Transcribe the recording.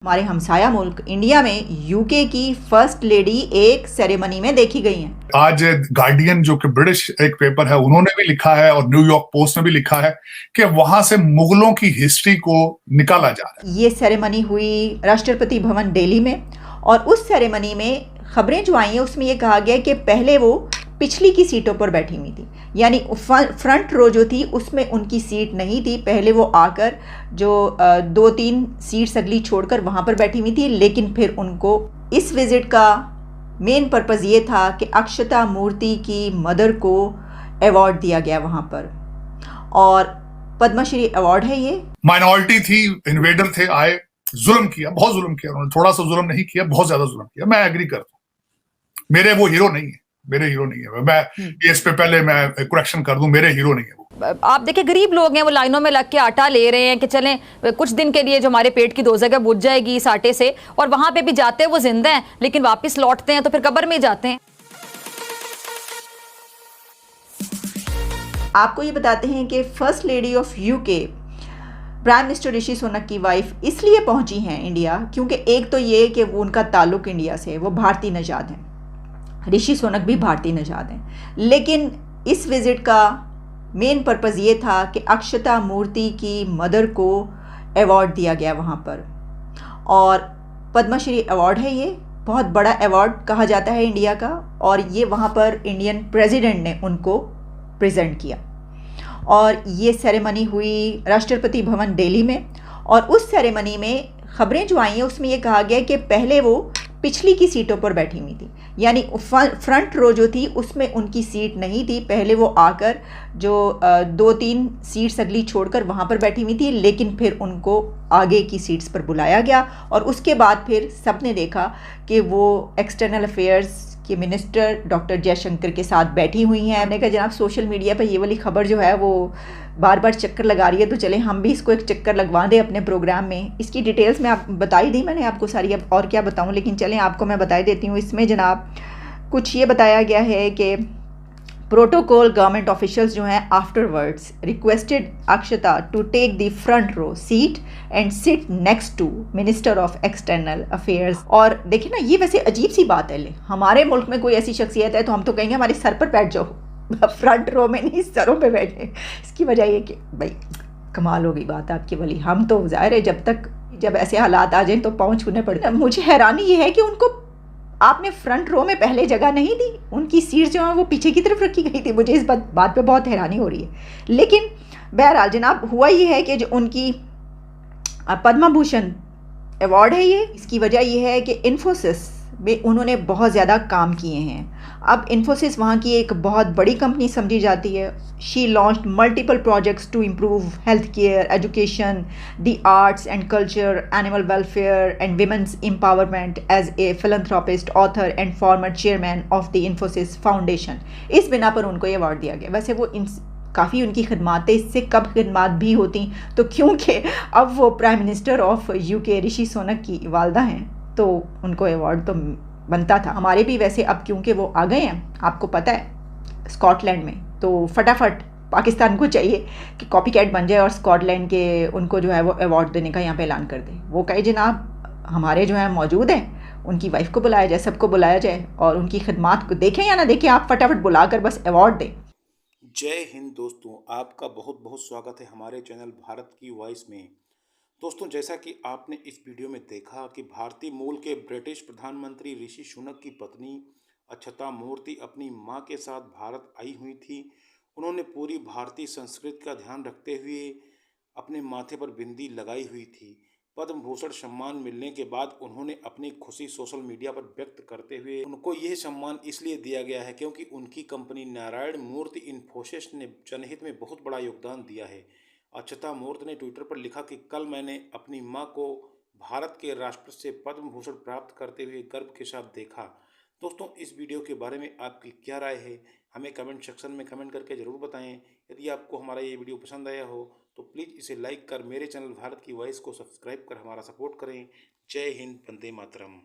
हमारे हमसाया मुल्क इंडिया में यूके की फर्स्ट लेडी एक सेरेमनी में देखी गई हैं। आज गार्डियन जो कि ब्रिटिश एक पेपर है, उन्होंने भी लिखा है और न्यूयॉर्क पोस्ट ने भी लिखा है कि वहां से मुगलों की हिस्ट्री को निकाला जा रहा है। ये सेरेमनी हुई राष्ट्रपति भवन दिल्ली में और उस सेरेमनी में खबरें जो आई हैं उसमें ये कहा गया कि पहले वो पिछली की सीटों पर बैठी हुई थी, यानी फ्रंट रो जो थी उसमें उनकी सीट नहीं थी। पहले वो आकर जो 2-3 सीट्स अगली छोड़कर वहाँ पर बैठी हुई थी, लेकिन फिर उनको इस विज़िट का मेन पर्पज़ ये था कि अक्षता मूर्ति की मदर को अवार्ड दिया गया वहाँ पर, और पद्मश्री अवार्ड है ये। माइनॉरिटी थी, इन्वेडर थे, आए, जुल्म किया, बहुत जुल्म किया उन्होंने, थोड़ा सा जुल्म नहीं किया, बहुत ज्यादा जुल्म किया। मैं एग्री करता हूँ, मेरे वो हीरो नहीं है, मेरे हीरो नहीं है। मैं इस पे पहले मैं करेक्शन कर दूं, मेरे हीरो नहीं है वो। आप देखिए गरीब लोग हैं, वो लाइनों में लग के आटा ले रहे हैं कि चलें कुछ दिन के लिए जो हमारे पेट की दोज़ख है बुझ जाएगी इस आटे से, और वहां पे भी जाते हैं वो जिंदा हैं लेकिन वापस लौटते हैं तो फिर कब्र में जाते हैं। आपको ये बताते हैं कि first lady of UK prime minister Rishi Sunak की वाइफ इसलिए पहुंची हैं इंडिया क्योंकि एक तो ये कि वो उनका ताल्लुक इंडिया से है, वो भारतीय नजाद हैं, ऋषि सुनक भी भारतीय नजाद हैं। लेकिन इस विज़िट का मेन पर्पज़ ये था कि अक्षता मूर्ति की मदर को अवार्ड दिया गया वहाँ पर, और पद्मश्री अवार्ड है ये, बहुत बड़ा अवार्ड कहा जाता है इंडिया का, और ये वहाँ पर इंडियन प्रेसिडेंट ने उनको प्रेजेंट किया। और ये सेरेमनी हुई राष्ट्रपति भवन दिल्ली में और उस सेरेमनी में खबरें जो आई हैं उसमें ये कहा गया कि पहले वो पिछली की सीटों पर बैठी हुई थी, यानी फ्रंट रो जो थी उसमें उनकी सीट नहीं थी। पहले वो आकर जो 2-3 सीट्स अगली छोड़कर वहाँ पर बैठी हुई थी, लेकिन फिर उनको आगे की सीट्स पर बुलाया गया और उसके बाद फिर सबने देखा कि वो एक्सटर्नल अफेयर्स के मिनिस्टर डॉक्टर जयशंकर के साथ बैठी हुई हैं। हमने कहा जनाब सोशल मीडिया पर ये वाली खबर जो है वो बार बार चक्कर लगा रही है, तो चले हम भी इसको एक चक्कर लगवा दें अपने प्रोग्राम में। इसकी डिटेल्स में आप बताई दी मैंने आपको सारी, अब और क्या बताऊं, लेकिन चलें आपको मैं बता देती हूँ। इसमें जनाब कुछ ये बताया गया है कि प्रोटोकॉल गवर्नमेंट ऑफिशियल्स जो हैं afterwards requested Akshata to take the front row seat and sit next to minister of external affairs. और देखिए ना, ये वैसे अजीब सी बात है, हमारे मुल्क में कोई ऐसी शख्सियत है तो हम तो कहेंगे हमारे सर पर बैठ जाओ, फ्रंट रो में नहीं सरों पे बैठे। इसकी वजह ये कि भाई कमाल हो गई बात आपकी वाली, हम तो ज़ाहिर है जब ऐसे हालात आ जाएं तो पाँव छूने पड़ते। मुझे हैरानी ये है कि उनको आपने फ्रंट रो में पहले जगह नहीं दी, उनकी सीट जो है वो पीछे की तरफ रखी गई थी। मुझे इस बात पे बहुत हैरानी हो रही है। लेकिन बहरहाल जनाब हुआ ये है कि जो उनकी पद्म भूषण अवार्ड है ये, इसकी वजह ये है कि इन्फोसिस में उन्होंने बहुत ज़्यादा काम किए हैं। अब इन्फोसिस वहाँ की एक बहुत बड़ी कंपनी समझी जाती है। She launched multiple projects to improve health care, education, the arts and culture, animal welfare and women's empowerment as a philanthropist, author and former chairman of the Infosys foundation. इस बिना पर उनको ये अवार्ड दिया गया। वैसे वो काफ़ी उनकी खिदमातें इससे कब खिदमात भी होती, तो क्योंकि अब वो प्राइम मिनिस्टर ऑफ यूके ऋषि सुनक की वालदा हैं तो उनको अवार्ड तो बनता था। हमारे भी वैसे अब क्योंकि वो आ गए हैं आपको पता है स्कॉटलैंड में, तो फटाफट पाकिस्तान को चाहिए कि कॉपी कैट बन जाए और स्कॉटलैंड के उनको जो है वो अवार्ड देने का यहाँ पे ऐलान कर दे। वो कहे जनाब हमारे जो है मौजूद हैं, उनकी वाइफ को बुलाया जाए, सबको बुलाया जाए और उनकी खिदमात को देखें या ना देखें, आप फटाफट बुलाकर बस अवार्ड दें। जय हिंद दोस्तों, आपका बहुत बहुत स्वागत है हमारे चैनल भारत की वॉइस में। दोस्तों, जैसा कि आपने इस वीडियो में देखा कि भारतीय मूल के ब्रिटिश प्रधानमंत्री ऋषि सुनक की पत्नी अक्षता मूर्ति अपनी मां के साथ भारत आई हुई थी। उन्होंने पूरी भारतीय संस्कृति का ध्यान रखते हुए अपने माथे पर बिंदी लगाई हुई थी। पद्म भूषण सम्मान मिलने के बाद उन्होंने अपनी खुशी सोशल मीडिया पर व्यक्त करते हुए उनको यह सम्मान इसलिए दिया गया है क्योंकि उनकी कंपनी नारायण मूर्ति इन्फोसिस ने जनहित में बहुत बड़ा योगदान दिया है। अक्षता मूर्ति ने ट्विटर पर लिखा कि कल मैंने अपनी मां को भारत के राष्ट्रपति से पद्म भूषण प्राप्त करते हुए गर्व के साथ देखा। दोस्तों, इस वीडियो के बारे में आपकी क्या राय है, हमें कमेंट सेक्शन में कमेंट करके ज़रूर बताएं। यदि आपको हमारा ये वीडियो पसंद आया हो तो प्लीज़ इसे लाइक कर मेरे चैनल भारत की वॉइस को सब्सक्राइब कर हमारा सपोर्ट करें। जय हिंद, वंदे मातरम।